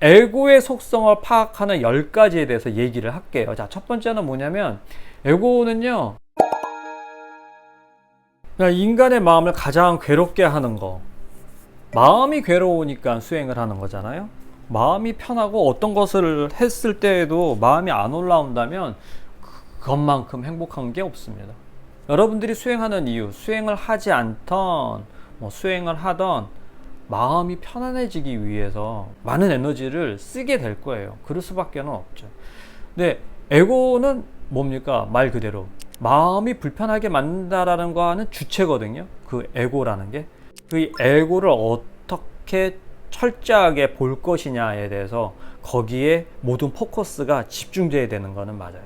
에고의 속성을 파악하는 10가지에 대해서 얘기를 할게요. 자, 첫 번째는 뭐냐면, 에고는요, 인간의 마음을 가장 괴롭게 하는 거. 마음이 괴로우니까 수행을 하는 거잖아요. 마음이 편하고 어떤 것을 했을 때에도 마음이 안 올라온다면 그것만큼 행복한 게 없습니다. 여러분들이 수행하는 이유, 수행을 하지 않던, 수행을 하던 마음이 편안해지기 위해서 많은 에너지를 쓰게 될 거예요. 그럴 수밖에 없죠. 근데 에고는 뭡니까? 말 그대로 마음이 불편하게 만든다라는 거는 주체거든요. 그 에고라는 게. 그 에고를 어떻게 철저하게 볼 것이냐에 대해서 거기에 모든 포커스가 집중돼야 되는 거는 맞아요.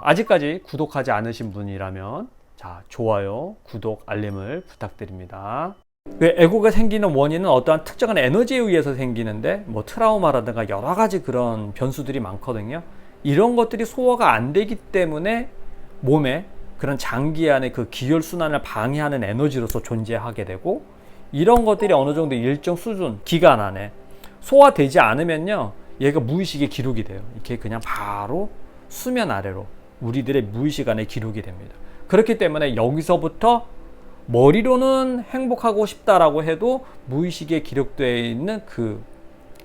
아직까지 구독하지 않으신 분이라면 자, 좋아요, 구독, 알림을 부탁드립니다. 에고가 생기는 원인은 어떠한 특정한 에너지에 의해서 생기는데 트라우마라든가 여러 가지 그런 변수들이 많거든요. 이런 것들이 소화가 안 되기 때문에 몸에 그런 장기 안에 그 기혈순환을 방해하는 에너지로서 존재하게 되고, 이런 것들이 어느 정도 일정 수준, 기간 안에 소화되지 않으면요, 얘가 무의식에 기록이 돼요. 이렇게 그냥 바로 수면 아래로 우리들의 무의식 안에 기록이 됩니다. 그렇기 때문에 여기서부터 머리로는 행복하고 싶다라고 해도 무의식에 기록되어 있는 그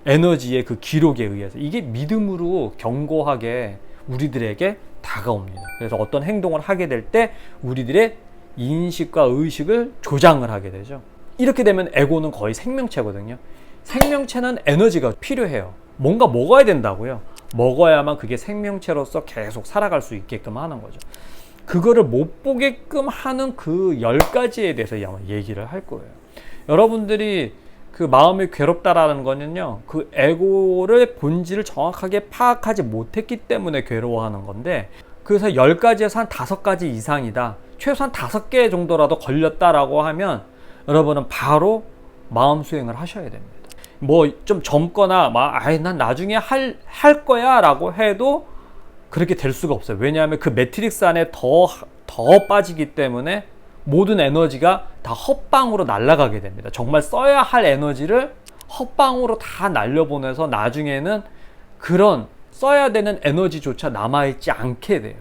에너지의 그 기록에 의해서 이게 믿음으로 견고하게 우리들에게 다가옵니다. 그래서 어떤 행동을 하게 될 때 우리들의 인식과 의식을 조장을 하게 되죠. 이렇게 되면 에고는 거의 생명체거든요. 생명체는 에너지가 필요해요. 뭔가 먹어야 된다고요. 먹어야만 그게 생명체로서 계속 살아갈 수 있게끔 하는 거죠. 그거를 못 보게끔 하는 그 10가지에 대해서 얘기를 할 거예요. 여러분들이 그 마음이 괴롭다라는 거는요, 그 에고를 본질을 정확하게 파악하지 못했기 때문에 괴로워하는 건데, 그래서 10가지에서 한 5가지 이상이다, 최소한 5개 정도라도 걸렸다라고 하면 여러분은 바로 마음 수행을 하셔야 됩니다. 좀 젊거나 난 나중에 할 거야 라고 해도 그렇게 될 수가 없어요. 왜냐하면 그 매트릭스 안에 더 빠지기 때문에 모든 에너지가 다 헛방으로 날아가게 됩니다. 정말 써야 할 에너지를 헛방으로 다 날려보내서 나중에는 그런 써야 되는 에너지조차 남아있지 않게 돼요.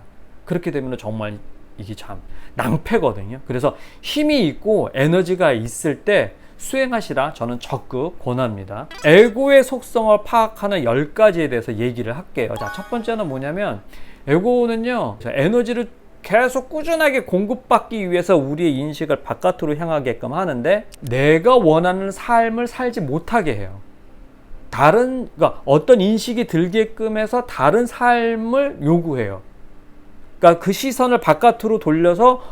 그렇게 되면 정말 이게 참 낭패거든요. 그래서 힘이 있고 에너지가 있을 때 수행하시라 저는 적극 권합니다. 에고의 속성을 파악하는 10가지에 대해서 얘기를 할게요. 자, 첫 번째는 뭐냐면, 에고는요, 에너지를 계속 꾸준하게 공급받기 위해서 우리의 인식을 바깥으로 향하게끔 하는데, 내가 원하는 삶을 살지 못하게 해요. 그러니까 어떤 인식이 들게끔 해서 다른 삶을 요구해요. 그러니까 그 시선을 바깥으로 돌려서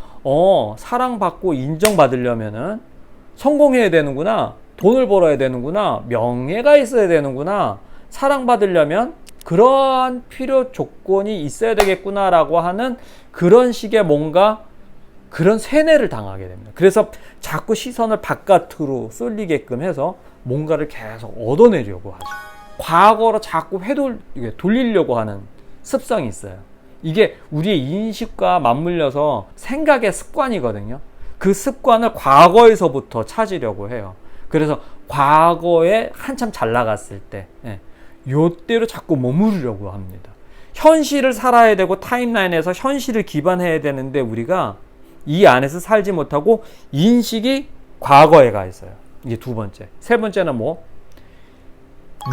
사랑받고 인정받으려면은 성공해야 되는구나, 돈을 벌어야 되는구나, 명예가 있어야 되는구나, 사랑받으려면 그러한 필요 조건이 있어야 되겠구나 라고 하는 그런 식의 뭔가 그런 세뇌를 당하게 됩니다. 그래서 자꾸 시선을 바깥으로 쏠리게끔 해서 뭔가를 계속 얻어내려고 하죠. 과거로 자꾸 돌리려고 하는 습성이 있어요. 이게 우리의 인식과 맞물려서 생각의 습관이거든요. 그 습관을 과거에서부터 찾으려고 해요. 그래서 과거에 한참 잘 나갔을 때 요때로 자꾸 머무르려고 합니다. 현실을 살아야 되고 타임라인에서 현실을 기반해야 되는데 우리가 이 안에서 살지 못하고 인식이 과거에 가 있어요. 이게 두 번째. 세 번째는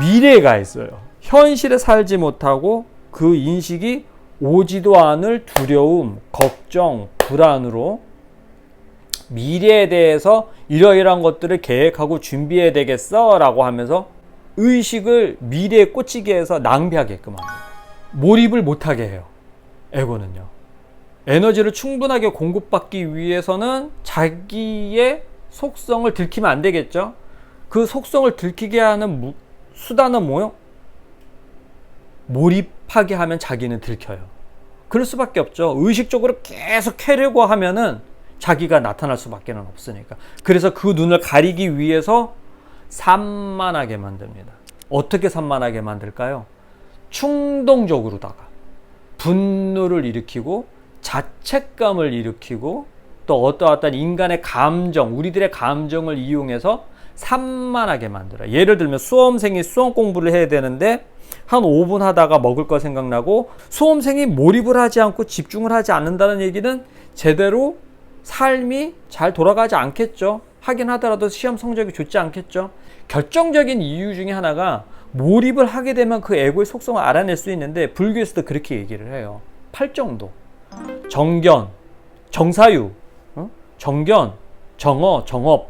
미래에 가 있어요. 현실에 살지 못하고 그 인식이 오지도 않을 두려움, 걱정, 불안으로 미래에 대해서 이러이러한 것들을 계획하고 준비해야 되겠어 라고 하면서 의식을 미래에 꽂히게 해서 낭비하게끔 합니다. 몰입을 못하게 해요. 에고는요, 에너지를 충분하게 공급받기 위해서는 자기의 속성을 들키면 안 되겠죠. 그 속성을 들키게 하는 수단은 뭐요? 몰입하게 하면 자기는 들켜요. 그럴 수밖에 없죠. 의식적으로 계속 캐려고 하면은 자기가 나타날 수밖에 없으니까. 그래서 그 눈을 가리기 위해서 산만하게 만듭니다. 어떻게 산만하게 만들까요? 충동적으로다가 분노를 일으키고 자책감을 일으키고 또 어떠한 인간의 감정, 우리들의 감정을 이용해서 산만하게 만들어요. 예를 들면 수험생이 수험 공부를 해야 되는데 한 5분 하다가 먹을 거 생각나고, 수험생이 몰입을 하지 않고 집중을 하지 않는다는 얘기는 제대로 삶이 잘 돌아가지 않겠죠. 하긴 하더라도 시험 성적이 좋지 않겠죠. 결정적인 이유 중에 하나가 몰입을 하게 되면 그 에고의 속성을 알아낼 수 있는데, 불교에서도 그렇게 얘기를 해요. 팔정도, 정견, 정사유, 정견, 정어, 정업,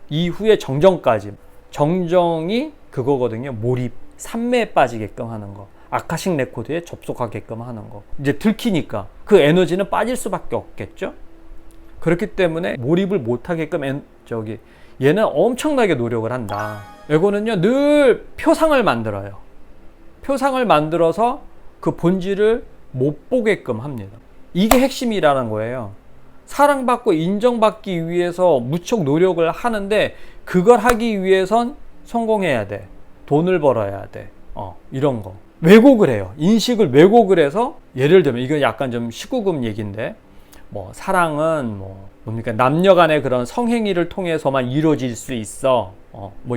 이후에 정정까지. 정정이 그거거든요. 몰입, 산매에 빠지게끔 하는 거, 아카식 레코드에 접속하게끔 하는 거. 이제 들키니까 그 에너지는 빠질 수밖에 없겠죠. 그렇기 때문에 몰입을 못하게끔 얘는 엄청나게 노력을 한다. 에고는요, 늘 표상을 만들어요. 표상을 만들어서 그 본질을 못 보게끔 합니다. 이게 핵심이라는 거예요. 사랑받고 인정받기 위해서 무척 노력을 하는데, 그걸 하기 위해선 성공해야 돼. 돈을 벌어야 돼. 이런 거. 왜곡을 해요. 인식을 왜곡을 해서, 예를 들면, 이건 약간 좀 19금 얘기인데, 사랑은 뭡니까? 남녀 간의 그런 성행위를 통해서만 이루어질 수 있어.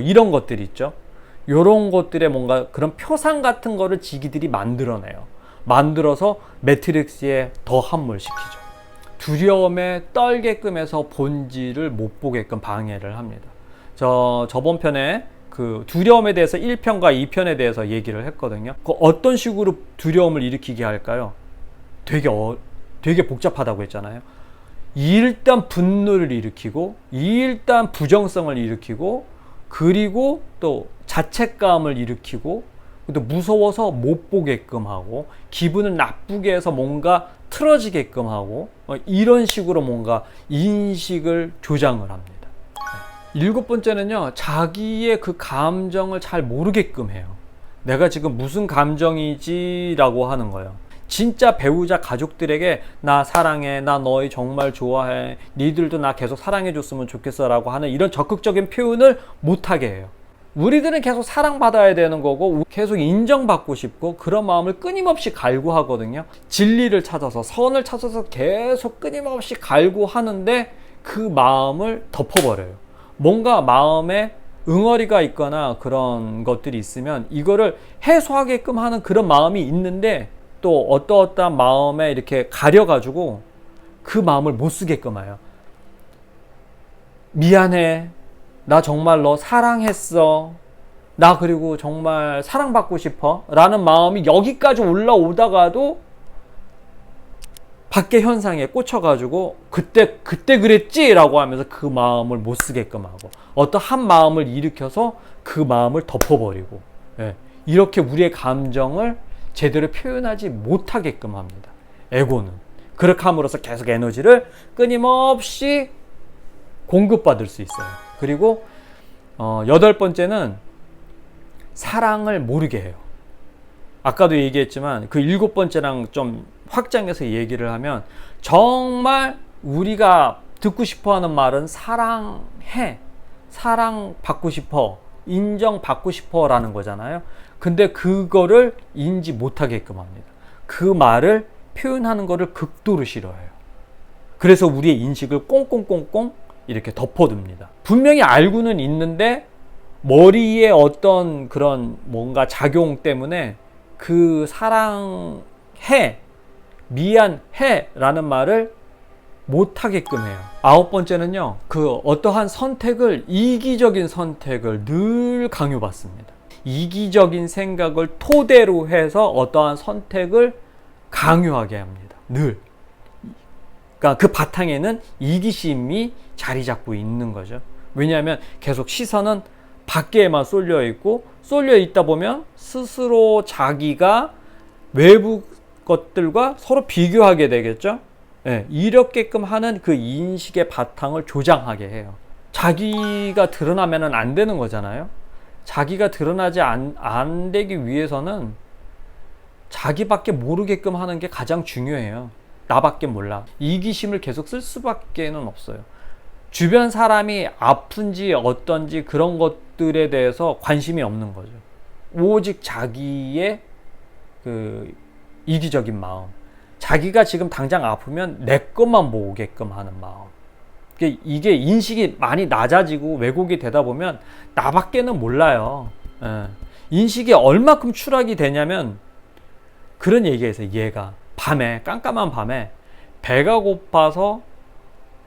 이런 것들 있죠. 요런 것들에 뭔가 그런 표상 같은 거를 지기들이 만들어내요. 만들어서 매트릭스에 더 함몰시키죠. 두려움에 떨게끔 해서 본질을 못 보게끔 방해를 합니다. 저번 편에 그 두려움에 대해서 1편과 2편에 대해서 얘기를 했거든요. 어떤 식으로 두려움을 일으키게 할까요? 되게 복잡하다고 했잖아요. 일단 분노를 일으키고, 일단 부정성을 일으키고, 그리고 또 자책감을 일으키고, 또 무서워서 못 보게끔 하고, 기분을 나쁘게 해서 뭔가 틀어지게끔 하고, 이런 식으로 뭔가 인식을 조장을 합니다. 7번째는요, 자기의 그 감정을 잘 모르게끔 해요. 내가 지금 무슨 감정이지 라고 하는 거예요. 진짜 배우자 가족들에게 나 사랑해, 나 너희 정말 좋아해, 니들도 나 계속 사랑해 줬으면 좋겠어 라고 하는 이런 적극적인 표현을 못하게 해요. 우리들은 계속 사랑받아야 되는 거고, 계속 인정받고 싶고, 그런 마음을 끊임없이 갈구하거든요. 진리를 찾아서, 선을 찾아서 계속 끊임없이 갈구하는데 그 마음을 덮어버려요. 뭔가 마음에 응어리가 있거나 그런 것들이 있으면 이거를 해소하게끔 하는 그런 마음이 있는데, 또 어떠어떠한 마음에 이렇게 가려가지고 그 마음을 못 쓰게끔 해요. 미안해, 나 정말 너 사랑했어, 나 그리고 정말 사랑받고 싶어 라는 마음이 여기까지 올라오다가도 밖의 현상에 꽂혀가지고 그때 그랬지 라고 하면서 그 마음을 못 쓰게끔 하고, 어떠한 마음을 일으켜서 그 마음을 덮어버리고, 이렇게 우리의 감정을 제대로 표현하지 못하게끔 합니다. 에고는 그렇게 함으로써 계속 에너지를 끊임없이 공급받을 수 있어요. 그리고 8번째는 사랑을 모르게 해요. 아까도 얘기했지만 그 7번째랑 좀 확장해서 얘기를 하면, 정말 우리가 듣고 싶어하는 말은 사랑해, 사랑받고 싶어, 인정받고 싶어 라는 거잖아요. 근데 그거를 인지 못하게끔 합니다. 그 말을 표현하는 거를 극도로 싫어해요. 그래서 우리의 인식을 꽁꽁꽁꽁 이렇게 덮어둡니다. 분명히 알고는 있는데 머리에 어떤 그런 뭔가 작용 때문에 그 사랑해, 미안해 라는 말을 못하게끔 해요. 9번째는요, 그 어떠한 선택을, 이기적인 선택을 늘 강요받습니다. 이기적인 생각을 토대로 해서 어떠한 선택을 강요하게 합니다. 늘. 그러니까 그 바탕에는 이기심이 자리 잡고 있는 거죠. 왜냐하면 계속 시선은 밖에만 쏠려 있고, 쏠려 있다 보면 스스로 자기가 외부 것들과 서로 비교하게 되겠죠. 이렇게끔 하는 그 인식의 바탕을 조장하게 해요. 자기가 드러나면 안 되는 거잖아요. 자기가 드러나지 안 되기 위해서는 자기밖에 모르게끔 하는 게 가장 중요해요. 나밖에 몰라. 이기심을 계속 쓸 수밖에는 없어요. 주변 사람이 아픈지 어떤지 그런 것들에 대해서 관심이 없는 거죠. 오직 자기의 그 이기적인 마음, 자기가 지금 당장 아프면 내 것만 보게끔 하는 마음, 이게 인식이 많이 낮아지고 왜곡이 되다 보면 나밖에는 몰라요. 예. 인식이 얼마큼 추락이 되냐면 그런 얘기에서 얘가 밤에 깜깜한 밤에 배가 고파서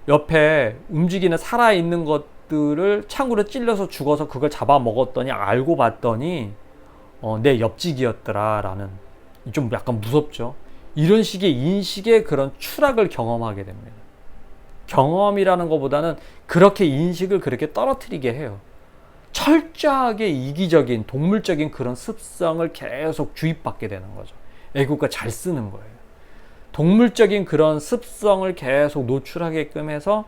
옆에 움직이는 살아있는 것들을 창으로 찔러서 죽어서 그걸 잡아먹었더니 알고 봤더니 내 옆집이었더라 라는, 좀 약간 무섭죠. 이런 식의 인식의 그런 추락을 경험하게 됩니다. 경험이라는 것보다는 그렇게 인식을 그렇게 떨어뜨리게 해요. 철저하게 이기적인 동물적인 그런 습성을 계속 주입받게 되는 거죠. 애국가 잘 쓰는 거예요. 동물적인 그런 습성을 계속 노출하게끔 해서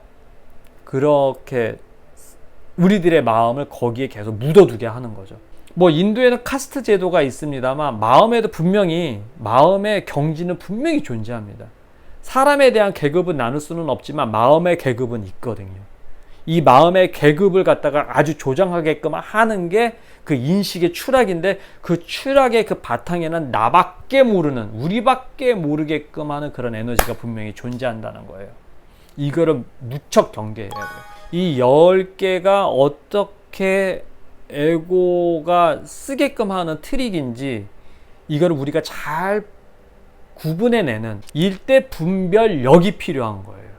그렇게 우리들의 마음을 거기에 계속 묻어두게 하는 거죠. 뭐 인도에는 카스트 제도가 있습니다만 마음에도 분명히, 마음의 경지는 분명히 존재합니다. 사람에 대한 계급은 나눌 수는 없지만 마음의 계급은 있거든요. 이 마음의 계급을 갖다가 아주 조장하게끔 하는 게 그 인식의 추락인데, 그 추락의 그 바탕에는 나밖에 모르는, 우리밖에 모르게끔 하는 그런 에너지가 분명히 존재한다는 거예요. 이거를 무척 경계해야 돼요. 이 10개가 어떻게 에고가 쓰게끔 하는 트릭인지 이거를 우리가 잘 구분해내는 일대 분별력이 필요한 거예요.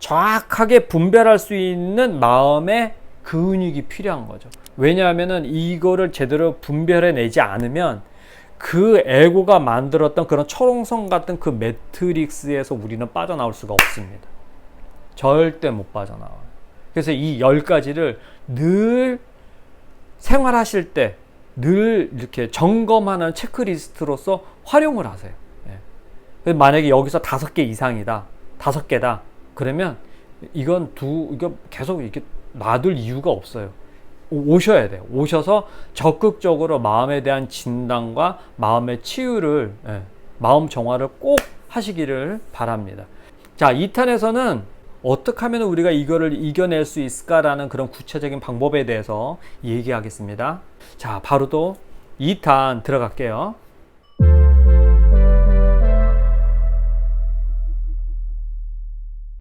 정확하게 분별할 수 있는 마음의 근육이 필요한 거죠. 왜냐하면은 이거를 제대로 분별해내지 않으면 그 에고가 만들었던 그런 철옹성 같은 그 매트릭스에서 우리는 빠져나올 수가 없습니다. 절대 못 빠져나와요. 그래서 이 10가지를 늘 생활하실 때 늘 이렇게 점검하는 체크리스트로서 활용을 하세요. 예. 만약에 여기서 5개 이상이다, 5개다, 그러면 이거 계속 이렇게 놔둘 이유가 없어요. 오셔야 돼요. 오셔서 적극적으로 마음에 대한 진단과 마음의 치유를, 마음 정화를 꼭 하시기를 바랍니다. 자, 2탄에서는 어떻게 하면 우리가 이거를 이겨낼 수 있을까라는 그런 구체적인 방법에 대해서 얘기하겠습니다. 자, 바로 또 2탄 들어갈게요.